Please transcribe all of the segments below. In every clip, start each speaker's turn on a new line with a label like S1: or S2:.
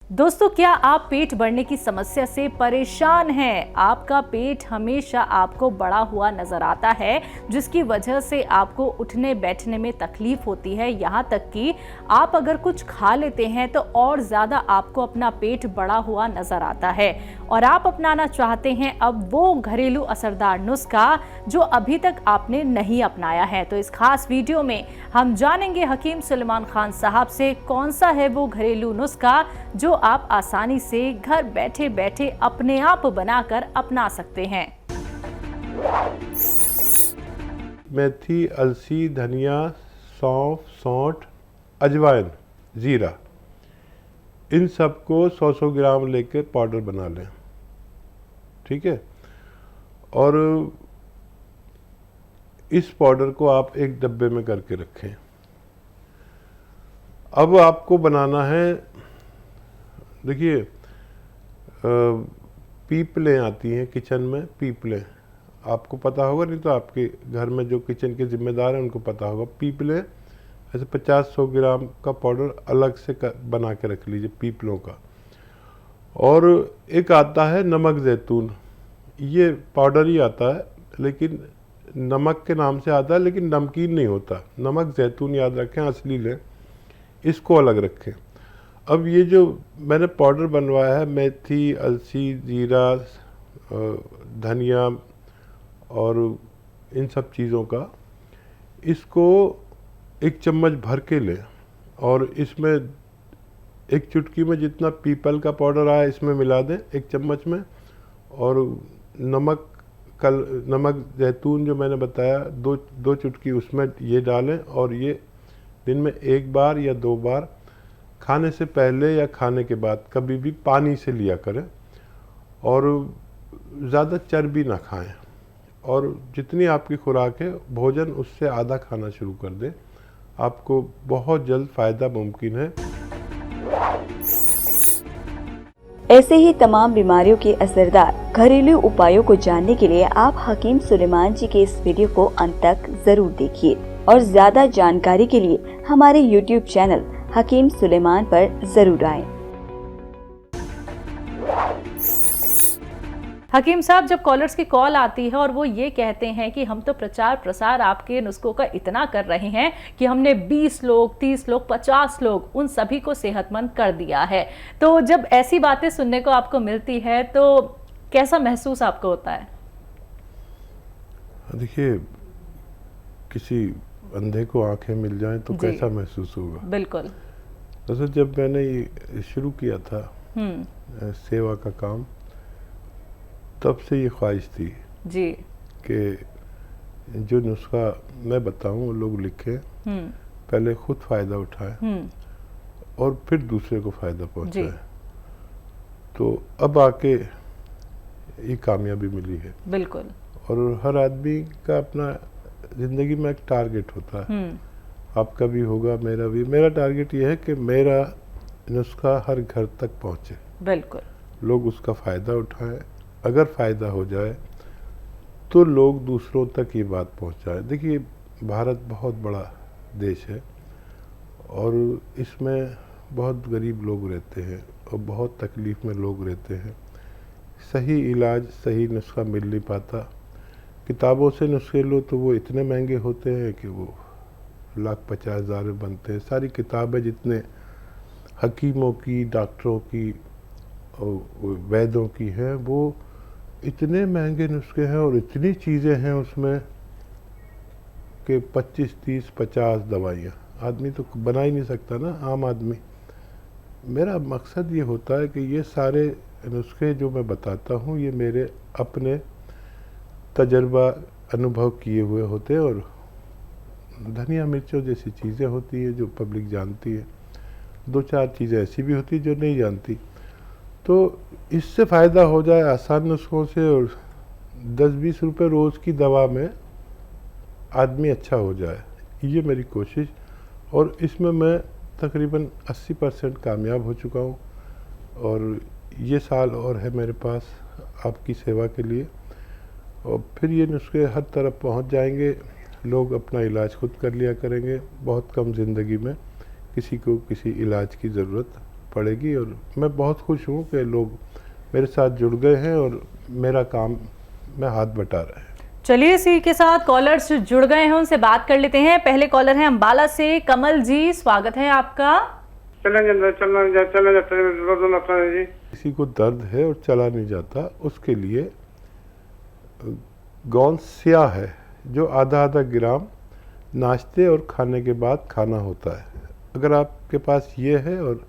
S1: दोस्तों, क्या आप पेट बढ़ने की समस्या से परेशान हैं? आपका पेट हमेशा आपको बड़ा हुआ नजर आता है, जिसकी वजह से आपको उठने बैठने में तकलीफ होती है। यहाँ तक कि आप अगर कुछ खा लेते हैं तो और ज्यादा आपको अपना पेट बड़ा हुआ नजर आता है और आप अपनाना चाहते हैं अब वो घरेलू असरदार नुस्खा जो अभी तक आपने नहीं अपनाया है। तो इस खास वीडियो में हम जानेंगे हकीम सुलेमान खान साहब से कौन सा है वो घरेलू नुस्खा जो आप आसानी से घर बैठे बैठे अपने आप बनाकर अपना सकते हैं।
S2: मेथी, अलसी, धनिया, सौंफ, सौंठ, अजवाइन, जीरा, इन सबको 100-100 ग्राम लेकर पाउडर बना लें। ठीक है। और इस पाउडर को आप एक डब्बे में करके रखें। अब आपको बनाना है, देखिए पीपलें आती हैं किचन में, पीपलें आपको पता होगा, नहीं तो आपके घर में जो किचन के जिम्मेदार हैं उनको पता होगा। पीपलें ऐसे 50-100 ग्राम का पाउडर अलग से बना के रख लीजिए पीपलों का। और एक आता है नमक जैतून, ये पाउडर ही आता है लेकिन नमक के नाम से आता है, लेकिन नमकीन नहीं होता। नमक जैतून याद रखें, असली लें, इसको अलग रखें। अब ये जो मैंने पाउडर बनवाया है, मेथी, अलसी, जीरा, धनिया और इन सब चीज़ों का, इसको एक चम्मच भर के लें और इसमें एक चुटकी में जितना पीपल का पाउडर आया इसमें मिला दें एक चम्मच में। और नमक जैतून जो मैंने बताया, दो चुटकी उसमें ये डालें और ये दिन में 1 बार या 2 बार खाने से पहले या खाने के बाद कभी भी पानी से लिया करें। और ज़्यादा चर्बी ना खाएं और जितनी आपकी खुराक है भोजन उससे आधा खाना शुरू कर दें। आपको बहुत जल्द फ़ायदा मुमकिन है।
S3: ऐसे ही तमाम बीमारियों के असरदार घरेलू उपायों को जानने के लिए आप हकीम सुलेमान जी के इस वीडियो को अंत तक जरूर देखिए और ज्यादा जानकारी के लिए हमारे YouTube चैनल हकीम सुलेमान पर जरूर आएं।
S1: हकीम साहब, जब कॉलर्स की कॉल आती है और वो ये कहते हैं कि हम तो प्रचार प्रसार आपके नुस्खों का इतना कर रहे हैं कि हमने 20 लोग, 30 लोग, 50 लोग, उन सभी को सेहतमंद कर दिया है, तो जब ऐसी बातें सुनने को आपको मिलती है तो कैसा महसूस आपको होता है?
S2: देखिए, किसी अंधे को आंखें मिल जाएं तो कैसा महसूस होगा।
S1: बिल्कुल।
S2: वैसे जब मैंने ये शुरू किया था सेवा का काम, तब से ये ख्वाहिश थी
S1: जी
S2: कि जो नुस्खा मैं बताऊं वो लोग लिखें, पहले खुद फ़ायदा उठाएं और फिर दूसरे को फ़ायदा पहुंचाएं। तो अब आके ये कामयाबी मिली है।
S1: बिल्कुल।
S2: और हर आदमी का अपना ज़िंदगी में एक टारगेट होता है। आपका भी होगा, मेरा भी। मेरा टारगेट ये है कि मेरा नुस्खा हर घर तक पहुंचे।
S1: बिल्कुल।
S2: लोग उसका फ़ायदा उठाएं। अगर फ़ायदा हो जाए तो लोग दूसरों तक ये बात पहुंचाएं। देखिए, भारत बहुत बड़ा देश है और इसमें बहुत गरीब लोग रहते हैं और बहुत तकलीफ़ में लोग रहते हैं। सही इलाज, सही नुस्खा मिल नहीं पाता। किताबों से नुस्खे लो तो वो इतने महंगे होते हैं कि वो 1,50,000 में बनते हैं। सारी किताबें जितने हकीमों की, डॉक्टरों की और वैद्यों की हैं, वो इतने महंगे नुस्खे हैं और इतनी चीज़ें हैं उसमें कि 25, 30, 50 दवाइयाँ आदमी तो बना ही नहीं सकता ना, आम आदमी। मेरा मकसद ये होता है कि ये सारे नुस्खे जो मैं बताता हूँ ये मेरे अपने तजर्बा, अनुभव किए हुए होते हैं। और धनिया मिर्चों जैसी चीज़ें होती है जो पब्लिक जानती है, 2-4 चीज़ें ऐसी भी होती जो नहीं जानती। तो इससे फ़ायदा हो जाए आसान नुस्खों से, और 10-20 रुपये रोज़ की दवा में आदमी अच्छा हो जाए, ये मेरी कोशिश। और इसमें मैं तकरीबन 80% कामयाब हो चुका हूँ। और ये साल और है मेरे पास आपकी सेवा के लिए, और फिर ये नुस्खे हर तरफ पहुँच जाएंगे। लोग अपना इलाज खुद कर लिया करेंगे। बहुत कम ज़िंदगी में किसी को किसी इलाज की ज़रूरत पड़ेगी। और मैं बहुत खुश हूँ कि लोग मेरे साथ जुड़ गए हैं और मेरा काम में हाथ बटा रहे हैं।
S1: चलिए, इसी के साथ कॉलर्स जुड़ गए हैं, उनसे बात कर लेते हैं। पहले कॉलर हैं अंबाला से कमल जी, स्वागत है आपका।
S4: चला जाता है जी।
S2: किसी को दर्द है और चला नहीं जाता, उसके लिए गोंद स्या है जो आधा आधा ग्राम नाश्ते और खाने के बाद खाना होता है। अगर आपके पास ये है और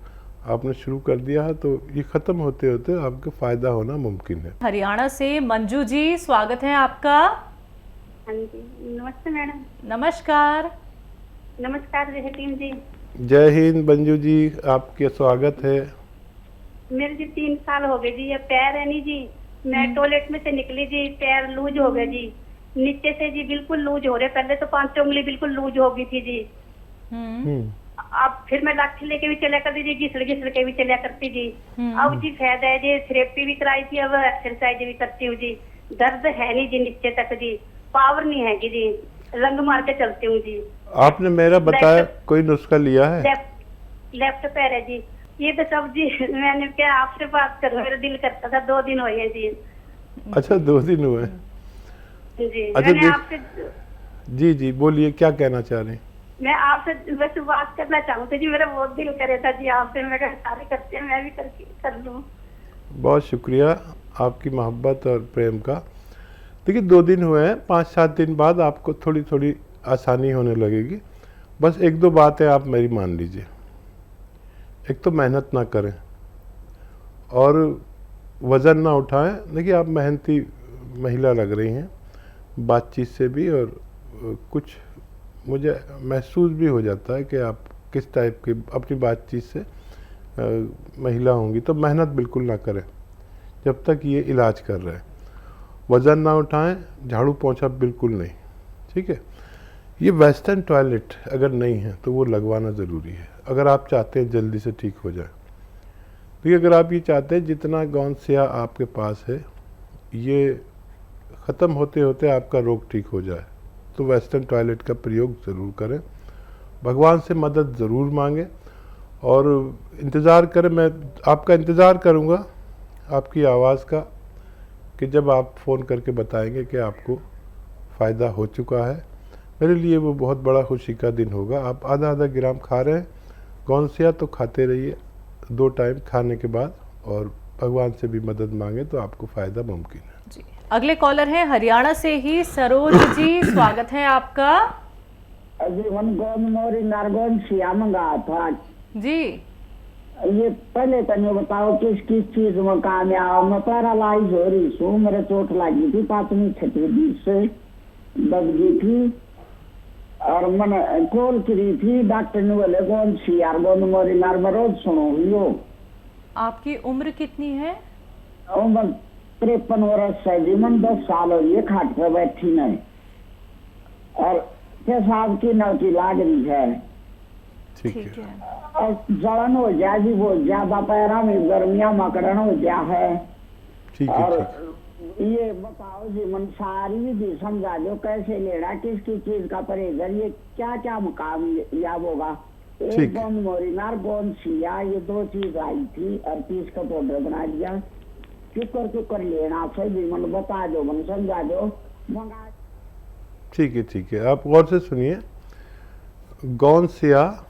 S2: आपने शुरू कर दिया है तो ये ख़त्म होते होते आपको फ़ायदा होना मुमकिन है।
S1: हरियाणा से मंजू जी, स्वागत है आपका।
S5: हाँ जी, नमस्ते मैडम।
S1: नमस्कार।
S5: नमस्कार जय टीम जी।
S2: जय हिंद मंजू जी, आपके स्वागत है।
S5: मेरे जी 3 साल हो गए जी, ये पैर है नहीं जी, मैं टॉयलेट में से निकली जी, पैर लूज हो गए जी, नीचे से जी बिल्कुल लूज हो रहे। पहले तो 5 उंगली बिल्कुल लूज हो गई थी जी। अब फिर मैं लाठी लेके भी चला करती जी, घिसड़ के भी चला करती जी। अब जी फायदा है जी, थेरेपी भी कराई थी, अब एक्सरसाइज भी करती हूँ जी। दर्द है नहीं जी नीचे तक जी, पावर नहीं है जी, रंग मार के चलती हूँ जी।
S2: आपने मेरा बताया कोई नुस्खा लिया है?
S5: लेफ्ट पैर है जी। ये तो सब जी मैंने क्या आपसे बात करूं, मेरा दिल करता था। 2 दिन हुए जी।
S2: अच्छा, 2 दिन हुए
S5: जी।
S2: अच्छा,
S5: मैंने आपसे
S2: जी जी बोलिए, क्या कहना चाह रहे हैं?
S5: मैं आपसे बस बात करना चाहूँ जी, मेरा बहुत दिल करे था जी आपसे। मैं सारे करते हैं, मैं भी कर लूँ।
S2: बहुत शुक्रिया आपकी मोहब्बत और प्रेम का। देखिए 2 दिन हुए हैं, 5-7 दिन बाद आपको थोड़ी थोड़ी आसानी होने लगेगी। बस 1-2 बातें आप मेरी मान लीजिए। एक तो मेहनत ना करें और वज़न ना उठाएं। देखिए आप मेहनती महिला लग रही हैं बातचीत से भी, और कुछ मुझे महसूस भी हो जाता है कि आप किस टाइप की अपनी बातचीत से महिला होंगी। तो मेहनत बिल्कुल ना करें जब तक ये इलाज कर रहे हैं। वज़न ना उठाएं, झाड़ू पोंछा बिल्कुल नहीं, ठीक है। ये वेस्टर्न टॉयलेट अगर नहीं है तो वो लगवाना ज़रूरी है अगर आप चाहते हैं जल्दी से ठीक हो जाए। देखिए अगर आप ये चाहते हैं जितना गोंद स्या आपके पास है ये ख़त्म होते होते आपका रोग ठीक हो जाए, तो वेस्टर्न टॉयलेट का प्रयोग ज़रूर करें। भगवान से मदद ज़रूर मांगें और इंतज़ार करें। मैं आपका इंतज़ार करूँगा आपकी आवाज़ का कि जब आप फ़ोन करके बताएंगे कि आपको फ़ायदा हो चुका है। मेरे लिए वो बहुत बड़ा खुशी का दिन होगा। आप आधा आधा ग्राम खा रहे हैं गोंद स्या तो खाते रहिए 2 टाइम खाने के बाद, और भगवान से भी मदद मांगे तो आपको फ़ायदा मुमकिन है
S1: जी। अगले कॉलर हैं हरियाणा से ही सरोज जी, स्वागत है आपका।
S6: जीवन गोंद मोरी नारगोन स्या मंगा था
S1: जी।
S6: ये पहले तो ये बताओ किस किस चीज में काम आओ। मैं पैरालाइज हो रही हूँ, मेरे चोट लगी थी 5वीं 6वीं दिन से, दब गई थी और मैंने कॉल करी थी। डॉक्टर ने बोले गोंद स्या गोंद मोरी नार में रोज सुनो हो।
S1: आपकी उम्र कितनी है?
S6: उम्र 53 वर्ष है जी। मन 10 साल हो गए खाट पे बैठी नहीं, और पेशाब की नौकी लाग रही है।
S2: ठीक है।
S6: और जलन हो जाए जी, वो ज्यादा पैरा में गर्मिया मकड़न हो गया है।
S2: ठीक है,
S6: और
S2: ठीक है।
S6: ये बताओ जी मन सारी विधि समझा दो, कैसे लेना, किसकी चीज का परहेज, ये क्या क्या मुकाम याद होगा। एक गोंद मोरी नार गोंद स्या, ये 2 चीज आई थी, और 30 का पाउडर बना दिया। क्यों लेना से भी मन बता दो, मन समझा दो, मंगा।
S2: ठीक है, ठीक है। आप गौर से सुनिए। गोंद स्या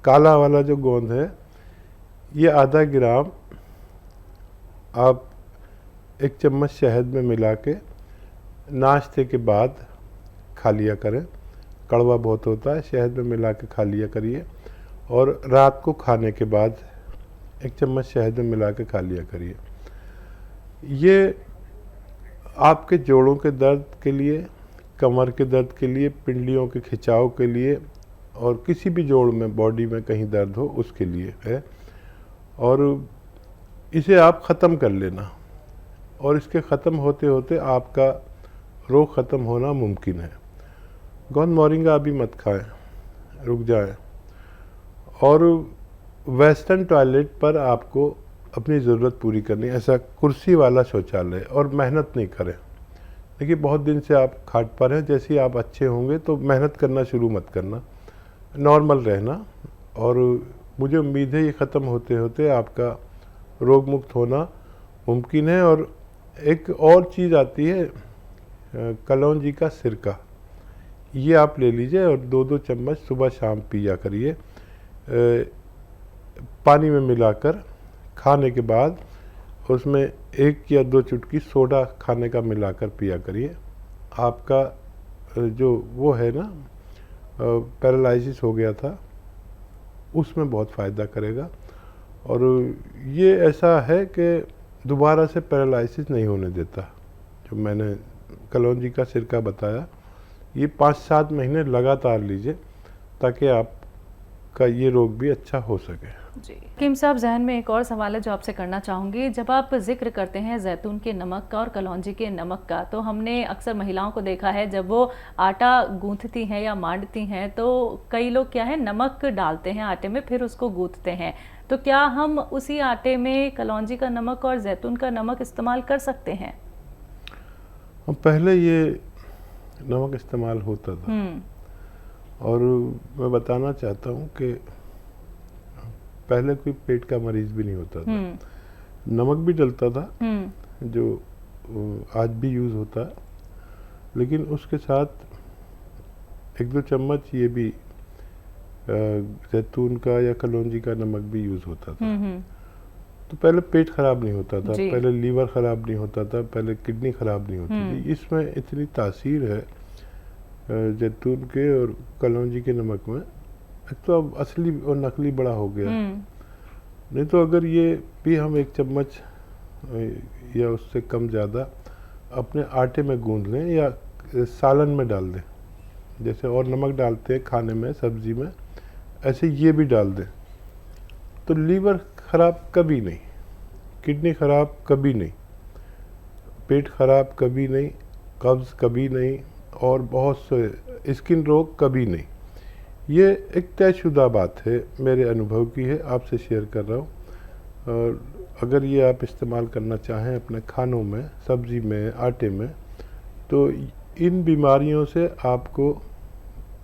S2: काला वाला जो गोंद है ये आधा ग्राम आप 1 चम्मच शहद में मिला के नाश्ते के बाद खा लिया करें। कड़वा बहुत होता है, शहद में मिला के खा लिया करिए। और रात को खाने के बाद 1 चम्मच शहद में मिला के खा लिया करिए। ये आपके जोड़ों के दर्द के लिए, कमर के दर्द के लिए, पिंडलियों के खिंचाव के लिए, और किसी भी जोड़ में बॉडी में कहीं दर्द हो उसके लिए है। और इसे आप ख़त्म कर लेना, और इसके ख़त्म होते होते आपका रोग ख़त्म होना मुमकिन है। गोंद मोरिंगा अभी मत खाएं, रुक जाएं। और वेस्टर्न टॉयलेट पर आपको अपनी ज़रूरत पूरी करनी, ऐसा कुर्सी वाला शौचालय, और मेहनत नहीं करें। देखिए बहुत दिन से आप खाट पर हैं, जैसे ही आप अच्छे होंगे तो मेहनत करना शुरू मत करना, नॉर्मल रहना। और मुझे उम्मीद है ये ख़त्म होते होते आपका रोग मुक्त होना मुमकिन है। और एक और चीज़ आती है कलौंजी का सिरका, ये आप ले लीजिए और 2-2 चम्मच सुबह शाम पिया करिए पानी में मिलाकर। खाने के बाद उसमें 1 या 2 चुटकी सोडा खाने का मिलाकर पिया करिए। आपका जो वो है ना पैरालिसिस हो गया था उसमें बहुत फ़ायदा करेगा। और ये ऐसा है कि दोबारा से पैरालिसिस नहीं होने देता। जो मैंने कलौंजी का सिरका बताया, ये 5-7 महीने लगातार लीजिए ताकि आपका ये रोग भी अच्छा हो सके।
S1: जी हकीम साहब, जहन में एक और सवाल है जो आपसे करना चाहूँगी। जब आप जिक्र करते हैं जैतून के नमक का और कलौंजी के नमक का, तो हमने अक्सर महिलाओं को देखा है जब वो आटा गूंथती हैं या मांडती हैं तो कई लोग क्या है नमक डालते हैं आटे में, फिर उसको गूंथते हैं। तो क्या हम उसी आटे में कलौंजी का नमक और जैतून का नमक इस्तेमाल कर सकते हैं?
S2: पहले ये नमक इस्तेमाल होता था और मैं बताना चाहता हूँ कि पहले कोई पेट का मरीज भी नहीं होता था, नमक भी डलता था जो आज भी यूज़ होता है, लेकिन उसके साथ 1-2 चम्मच ये भी जैतून का या कलौंजी का नमक भी यूज़ होता था। तो पहले पेट खराब नहीं होता था, पहले लीवर खराब नहीं होता था, पहले किडनी खराब नहीं होती थी। इसमें इतनी तासीर है जैतून के और कलौंजी के नमक में। एक तो अब असली और नकली बड़ा हो गया, नहीं तो अगर ये भी हम 1 चम्मच या उससे कम ज़्यादा अपने आटे में गूंद लें या सालन में डाल दें, जैसे और नमक डालते हैं खाने में सब्जी में, ऐसे ये भी डाल दें, तो लीवर ख़राब कभी नहीं, किडनी ख़राब कभी नहीं, पेट ख़राब कभी नहीं, कब्ज़ कभी नहीं और बहुत से स्किन रोग कभी नहीं। ये एक तयशुदा बात है, मेरे अनुभव की है, आपसे शेयर कर रहा हूँ। और अगर ये आप इस्तेमाल करना चाहें अपने खानों में, सब्ज़ी में, आटे में, तो इन बीमारियों से आपको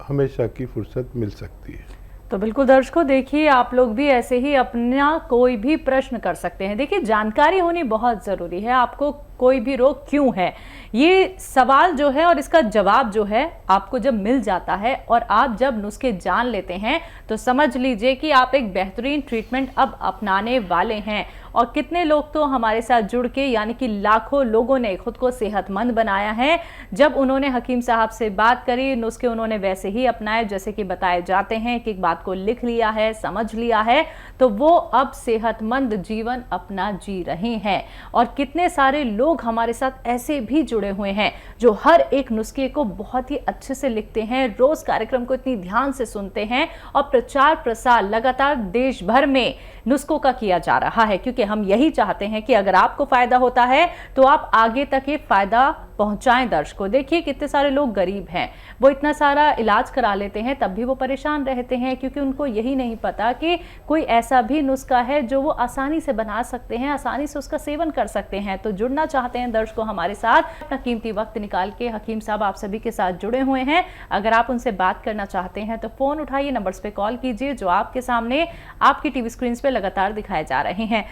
S2: हमेशा की फुर्सत मिल सकती है।
S1: तो बिल्कुल दर्शकों, देखिए आप लोग भी ऐसे ही अपना कोई भी प्रश्न कर सकते हैं। देखिए जानकारी होनी बहुत ज़रूरी है, आपको कोई भी रोग क्यों है, ये सवाल जो है और इसका जवाब जो है आपको जब मिल जाता है और आप जब नुस्खे जान लेते हैं तो समझ लीजिए कि आप एक बेहतरीन ट्रीटमेंट अब अपनाने वाले हैं। और कितने लोग तो हमारे साथ जुड़ के, यानी कि लाखों लोगों ने खुद को सेहतमंद बनाया है जब उन्होंने हकीम साहब से बात करी, नुस्खे उन्होंने वैसे ही अपनाए जैसे कि बताए जाते हैं, कि एक बात को लिख लिया है, समझ लिया है, तो वो अब सेहतमंद जीवन अपना जी रहे हैं। और कितने सारे लोग हमारे साथ ऐसे भी जुड़े हुए हैं जो हर एक नुस्खे को बहुत ही अच्छे से लिखते हैं, रोज कार्यक्रम को इतनी ध्यान से सुनते हैं और प्रचार प्रसार लगातार देश भर में नुस्खों का किया जा रहा है, क्योंकि हम यही चाहते हैं कि अगर आपको फायदा होता है तो आप आगे तक ये फायदा पहुंचाएं दर्शकों। देखिए कितने सारे लोग गरीब हैं, वो इतना सारा इलाज करा लेते हैं तब भी वो परेशान रहते हैं, क्योंकि उनको यही नहीं पता कि कोई ऐसा भी नुस्खा है जो वो आसानी से बना सकते हैं, आसानी से उसका सेवन कर सकते हैं। तो जुड़ना चाहते हैं दर्शकों हमारे साथ, अपना कीमती वक्त निकाल के हकीम साहब आप सभी के साथ जुड़े हुए हैं। अगर आप उनसे बात करना चाहते हैं तो फोन उठाइए, नंबर्स पे कॉल कीजिए जो आपके सामने आपकी टीवी स्क्रीन पे लगातार दिखाए जा रहे हैं।